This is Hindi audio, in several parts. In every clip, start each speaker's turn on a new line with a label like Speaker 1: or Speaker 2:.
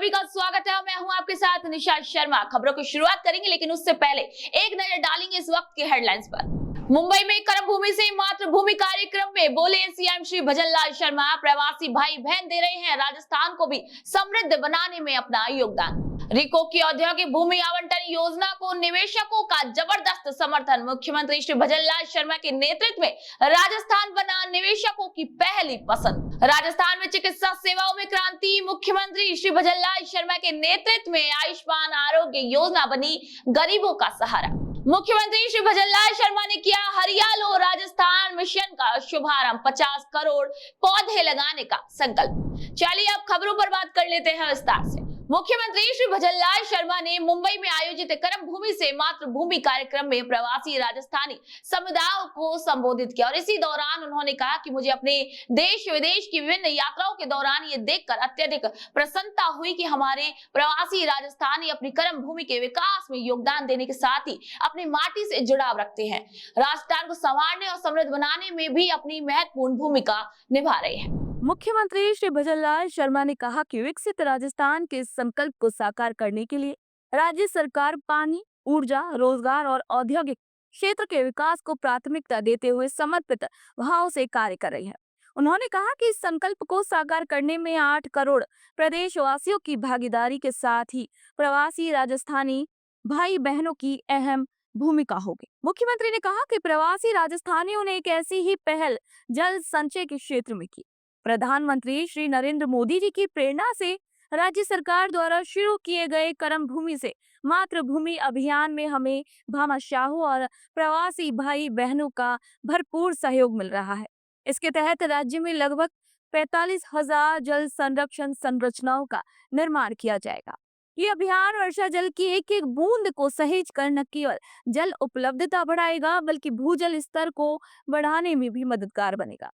Speaker 1: सभी का स्वागत है। मैं हूं आपके साथ निशा शर्मा। खबरों की शुरुआत करेंगे, लेकिन उससे पहले एक नजर डालेंगे इस वक्त के हेडलाइंस पर। मुंबई में कर्म भूमि से मातृभूमि कार्यक्रम में बोले सीएम श्री भजनलाल शर्मा, प्रवासी भाई बहन दे रहे हैं राजस्थान को भी समृद्ध बनाने में अपना योगदान। रिको की औद्योगिक भूमि आवंटन योजना को निवेशकों का जबरदस्त समर्थन। मुख्यमंत्री श्री भजनलाल शर्मा के नेतृत्व में राजस्थान बना निवेशकों की पहली पसंद। राजस्थान में चिकित्सा सेवाओं में क्रांति। मुख्यमंत्री श्री भजनलाल शर्मा के नेतृत्व में आयुष्मान आरोग्य योजना बनी गरीबों का सहारा। मुख्यमंत्री श्री भजनलाल शर्मा ने किया हरियालो राजस्थान मिशन का शुभारंभ। 50 करोड़ पौधे लगाने का संकल्प। चलिए अब खबरों पर बात कर लेते हैं विस्तार से। मुख्यमंत्री श्री भजनलाल शर्मा ने मुंबई में आयोजित कर्म भूमि से मातृभूमि कार्यक्रम में प्रवासी राजस्थानी समुदायों को संबोधित किया और इसी दौरान उन्होंने कहा कि मुझे अपने देश विदेश की विभिन्न यात्राओं के दौरान ये देखकर अत्यधिक प्रसन्नता हुई कि हमारे प्रवासी राजस्थानी अपनी कर्म भूमि के विकास में योगदान देने के साथ ही अपनी माटी से जुड़ाव रखते हैं। राजस्थान को संवारने और समृद्ध बनाने में भी अपनी महत्वपूर्ण भूमिका निभा रहे हैं।
Speaker 2: मुख्यमंत्री श्री भजनलाल शर्मा ने कहा कि विकसित राजस्थान के संकल्प को साकार करने के लिए राज्य सरकार पानी, ऊर्जा, रोजगार और औद्योगिक क्षेत्र के विकास को प्राथमिकता देते हुए समर्पित भाव से कार्य कर रही है। उन्होंने कहा कि इस संकल्प को साकार करने में 8 करोड़ प्रदेशवासियों की भागीदारी के साथ ही प्रवासी राजस्थानी भाई बहनों की अहम भूमिका होगी। मुख्यमंत्री ने कहा कि प्रवासी राजस्थानियों ने एक ऐसी ही पहल जल संचय के क्षेत्र में की। प्रधानमंत्री श्री नरेंद्र मोदी जी की प्रेरणा से राज्य सरकार द्वारा शुरू किए गए कर्म भूमि से मातृभूमि अभियान में हमें भामाशाहों और प्रवासी भाई बहनों का भरपूर सहयोग मिल रहा है। इसके तहत राज्य में लगभग 45,000 जल संरक्षण संरचनाओं का निर्माण किया जाएगा। ये अभियान वर्षा जल की एक एक बूंद को सहेज कर न केवल जल उपलब्धता बढ़ाएगा, बल्कि भूजल स्तर को बढ़ाने में भी मददगार बनेगा।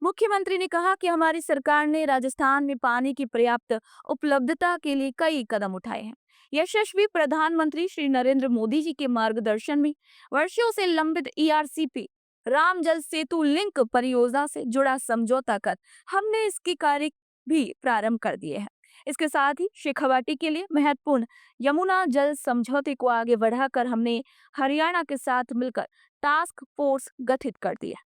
Speaker 2: मुख्यमंत्री ने कहा कि हमारी सरकार ने राजस्थान में पानी की पर्याप्त उपलब्धता के लिए कई कदम उठाए हैं। यशस्वी प्रधानमंत्री श्री नरेंद्र मोदी जी के मार्गदर्शन में वर्षों से लंबित ERCP राम जल सेतु लिंक परियोजना से जुड़ा समझौता कर हमने इसकी कार्य भी प्रारंभ कर दिए हैं। इसके साथ ही शेखावाटी के लिए महत्वपूर्ण यमुना जल समझौते को आगे बढ़ाकर हमने हरियाणा के साथ मिलकर टास्क फोर्स गठित कर दी है।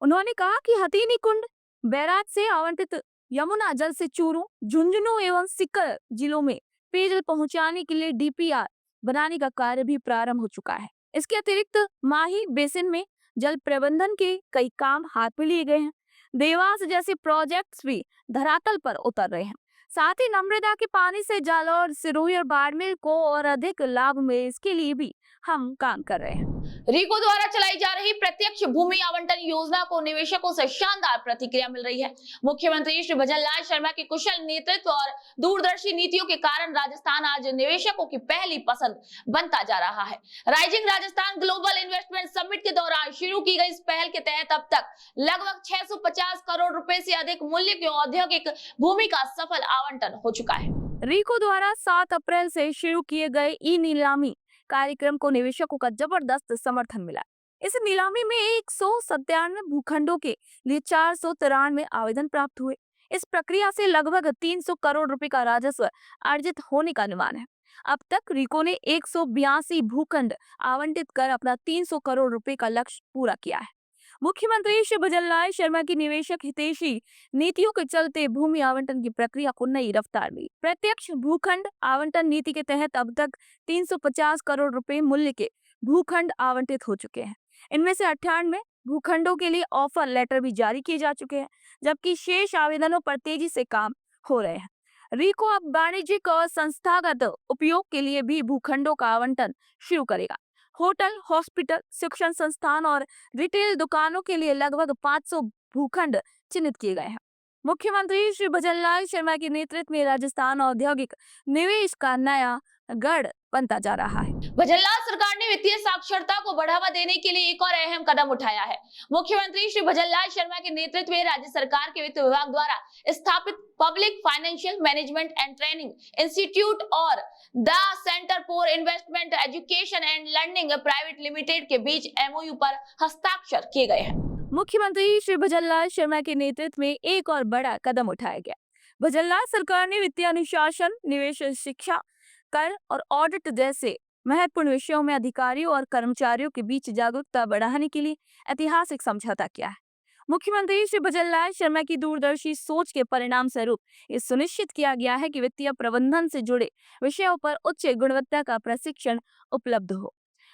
Speaker 2: उन्होंने कहा कि हथीनी कुंड बैराज से आवंटित यमुना जल से चूरू, झुंझुनू एवं सीकर जिलों में पेयजल पहुंचाने के लिए DPR बनाने का कार्य भी प्रारंभ हो चुका है। इसके अतिरिक्त माही बेसिन में जल प्रबंधन के कई काम हाथ में लिए गए हैं। देवास जैसे प्रोजेक्ट्स भी धरातल पर उतर रहे हैं। साथ ही नर्मदा के पानी से जालौर, सिरोही और बाड़मेर को और अधिक लाभ मिले, इसके लिए भी हम काम कर रहे हैं।
Speaker 1: रिको द्वारा चलाई जा रही प्रत्यक्ष भूमि आवंटन योजना को निवेशकों से शानदार प्रतिक्रिया मिल रही है। मुख्यमंत्री श्री भजनलाल शर्मा के कुशल नेतृत्व और दूरदर्शी नीतियों के कारण राजस्थान आज निवेशकों की पहली पसंद बनता जा रहा है। Rising Rajasthan global investment summit के दौरान शुरू की गई इस पहल के तहत अब तक लगभग 650 करोड़ रुपए से अधिक मूल्य की औद्योगिक भूमि का सफल आवंटन हो चुका है।
Speaker 2: रिको द्वारा 7 अप्रैल से शुरू किए गए नीलामी कार्यक्रम को निवेशकों का जबरदस्त समर्थन मिला। इस नीलामी में 197 भूखंडों के लिए 493 आवेदन प्राप्त हुए। इस प्रक्रिया से लगभग 300 करोड़ रुपए का राजस्व अर्जित होने का अनुमान है। अब तक रिको ने 182 भूखंड आवंटित कर अपना 300 करोड़ रुपए का लक्ष्य पूरा किया है। मुख्यमंत्री श्री भजनलाल शर्मा की निवेशक हितैषी नीतियों के चलते भूमि आवंटन की प्रक्रिया को नई रफ्तार मिली। प्रत्यक्ष भूखंड आवंटन नीति के तहत अब तक 350 करोड़ रुपए मूल्य के भूखंड आवंटित हो चुके हैं। इनमें से 98 भूखंडों के लिए ऑफर लेटर भी जारी किए जा चुके हैं, जबकि शेष आवेदनों पर तेजी से काम हो रहे हैं। रिको अब वाणिज्यिक और संस्थागत उपयोग के लिए भी भूखंडों का आवंटन शुरू करेगा। होटल, हॉस्पिटल, शिक्षण संस्थान और रिटेल दुकानों के लिए लगभग 500 भूखंड चिन्हित किए गए हैं। मुख्यमंत्री श्री भजनलाल शर्मा के नेतृत्व में राजस्थान औद्योगिक निवेश का नया गढ़ बनता जा रहा है।
Speaker 1: भजनलाल सरकार ने वित्तीय साक्षरता को बढ़ावा देने के लिए एक और अहम कदम उठाया है। मुख्यमंत्री श्री भजनलाल शर्मा के नेतृत्व में राज्य सरकार के वित्त विभाग द्वारा स्थापित public financial management and training institute और the centre for investment education and learning private limited के बीच MOU पर हस्ताक्षर किए गए हैं।
Speaker 2: मुख्यमंत्री श्री भजनलाल शर्मा के नेतृत्व में एक और बड़ा कदम उठाया गया। भजनलाल सरकार ने वित्तीय अनुशासन, निवेश शिक्षा, कर और ऑडिट जैसे महत्वपूर्ण विषयों में अधिकारियों और कर्मचारियों के बीच जागरूकता बढ़ाने के लिए ऐतिहासिक समझौता किया है। मुख्यमंत्री श्री भजनलाल शर्मा की दूरदर्शी सोच के परिणाम स्वरूप ये सुनिश्चित किया गया है कि वित्तीय प्रबंधन से जुड़े विषयों पर उच्च गुणवत्ता का प्रशिक्षण उपलब्ध हो।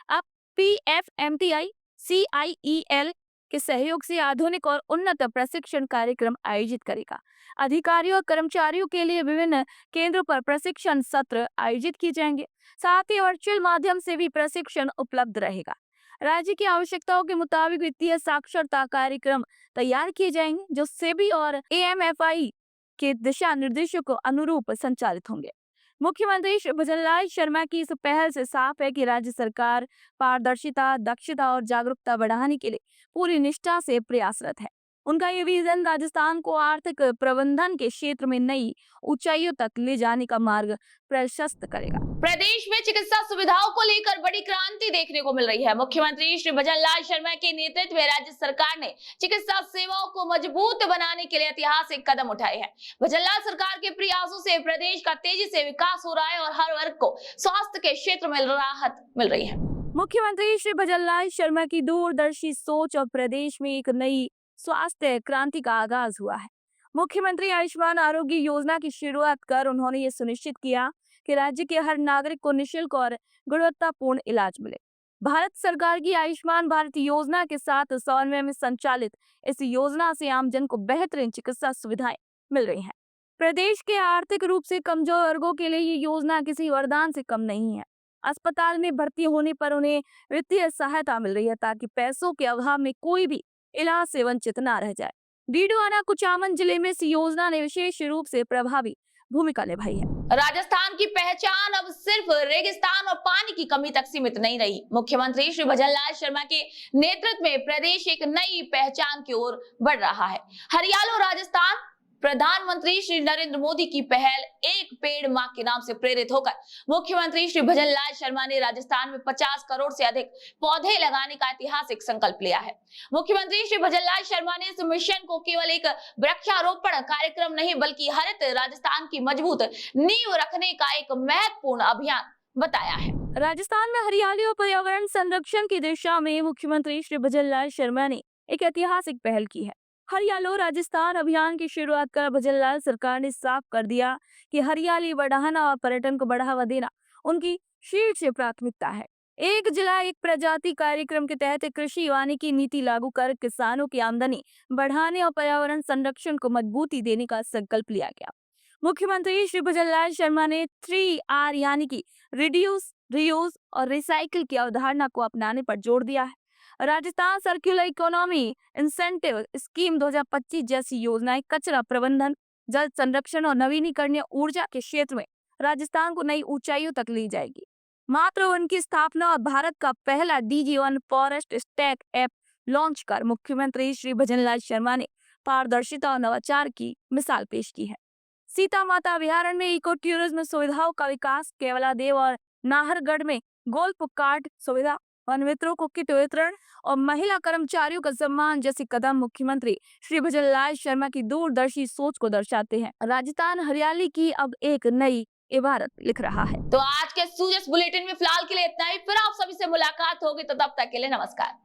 Speaker 2: अब PFMTI CIEL के सहयोग से आधुनिक और उन्नत प्रशिक्षण कार्यक्रम आयोजित करेगा। अधिकारियों और कर्मचारियों के लिए विभिन्न केंद्रों पर प्रशिक्षण सत्र आयोजित किए जाएंगे। साथ ही वर्चुअल माध्यम से भी प्रशिक्षण उपलब्ध रहेगा। राज्य की आवश्यकताओं के मुताबिक वित्तीय साक्षरता कार्यक्रम तैयार किए जाएंगे जो सेबी और AMFI के दिशा निर्देशों को अनुरूप संचालित होंगे। मुख्यमंत्री श्री भजनलाल शर्मा की इस पहल से साफ है कि राज्य सरकार पारदर्शिता, दक्षता और जागरूकता बढ़ाने के लिए पूरी निष्ठा से प्रयासरत है। उनका ये विजन राजस्थान को आर्थिक प्रबंधन के क्षेत्र में नई ऊंचाइयों तक ले जाने का मार्ग प्रशस्त करेगा।
Speaker 1: प्रदेश में चिकित्सा सुविधाओं को लेकर बड़ी क्रांति देखने को मिल रही है। मुख्यमंत्री श्री भजनलाल शर्मा के नेतृत्व में राज्य सरकार ने चिकित्सा सेवाओं को मजबूत बनाने के लिए ऐतिहासिक कदम उठाए हैं। भजनलाल सरकार के प्रयासों से प्रदेश का तेजी से विकास हो रहा है और हर वर्ग को स्वास्थ्य के क्षेत्र में राहत मिल रही है।
Speaker 2: मुख्यमंत्री श्री भजनलाल शर्मा की दूरदर्शी सोच और प्रदेश में एक नई स्वास्थ्य क्रांति का आगाज हुआ है। मुख्यमंत्री आयुष्मान आरोग्य योजना की शुरुआत कर उन्होंने ये सुनिश्चित किया कि राज्य के हर नागरिक को निःशुल्क और गुणवत्तापूर्ण इलाज मिले। भारत सरकार की आयुष्मान भारत योजना के साथ समन्वय में संचालित इस योजना से आमजन को बेहतरीन चिकित्सा सुविधाएं मिल रही हैं। प्रदेश के आर्थिक रूप से कमजोर वर्गों के लिए ये योजना किसी वरदान से कम नहीं है। अस्पताल में भर्ती होने पर उन्हें वित्तीय सहायता मिल रही है ताकि पैसों के अभाव में कोई भी इलाज से वंचित ना रह जाए। डीडवाना कुचामन जिले में इस योजना ने विशेष रूप से प्रभावी भूमिका निभाई है।
Speaker 1: राजस्थान की पहचान अब सिर्फ रेगिस्तान और पानी की कमी तक सीमित नहीं रही। मुख्यमंत्री श्री भजनलाल शर्मा के नेतृत्व में प्रदेश एक नई पहचान की ओर बढ़ रहा है। हरियाणा और राजस्थान प्रधानमंत्री श्री नरेंद्र मोदी की पहल एक पेड़ मां के नाम से प्रेरित होकर मुख्यमंत्री श्री भजनलाल शर्मा ने राजस्थान में 50 करोड़ से अधिक पौधे लगाने का ऐतिहासिक संकल्प लिया है। मुख्यमंत्री श्री भजनलाल शर्मा ने इस मिशन को केवल एक वृक्षारोपण कार्यक्रम नहीं बल्कि हरित राजस्थान की मजबूत नींव रखने का एक महत्वपूर्ण अभियान बताया है।
Speaker 2: राजस्थान में हरियाली और पर्यावरण संरक्षण की दिशा में मुख्यमंत्री श्री भजनलाल शर्मा ने एक ऐतिहासिक पहल की है। हरियालो राजस्थान अभियान की शुरुआत कर भजनलाल सरकार ने साफ कर दिया कि हरियाली बढ़ाना और पर्यटन को बढ़ावा देना उनकी शीर्ष प्राथमिकता है। 1 जिला 1 प्रजाति कार्यक्रम के तहत कृषि वानिकी नीति लागू कर किसानों की आमदनी बढ़ाने और पर्यावरण संरक्षण को मजबूती देने का संकल्प लिया गया। मुख्यमंत्री श्री भजनलाल शर्मा ने 3R यानी कि रिड्यूस, रीयूज और रिसाइकिल की अवधारणा को अपनाने पर जोर दिया है। Rajasthan circular economy incentive scheme 2025 जैसी योजनाएं कचरा प्रबंधन, जल संरक्षण और नवीनीकरणीय ऊर्जा के क्षेत्र में राजस्थान को नई ऊंचाइयों तक ले जाएगी। मात्र उनकी स्थापना और भारत का पहला DG1 forest stack app launch कर मुख्यमंत्री श्री भजनलाल शर्मा ने पारदर्शिता और नवाचार की मिसाल पेश की है। सीता माता अभ्यारण्य में इको टूरिज्म सुविधाओं का विकास, केवलादेव और नाहरगढ़ में गोल्फ कार्ट सुविधा, वन मित्रों को किट वितरण और महिला कर्मचारियों का सम्मान जैसे कदम मुख्यमंत्री श्री भजनलाल शर्मा की दूरदर्शी सोच को दर्शाते हैं। राजस्थान हरियाली की अब एक नई इबारत लिख रहा है।
Speaker 1: तो आज के सूजस बुलेटिन में फिलहाल के लिए इतना ही। फिर आप सभी से मुलाकात होगी, तो तब तक के लिए नमस्कार।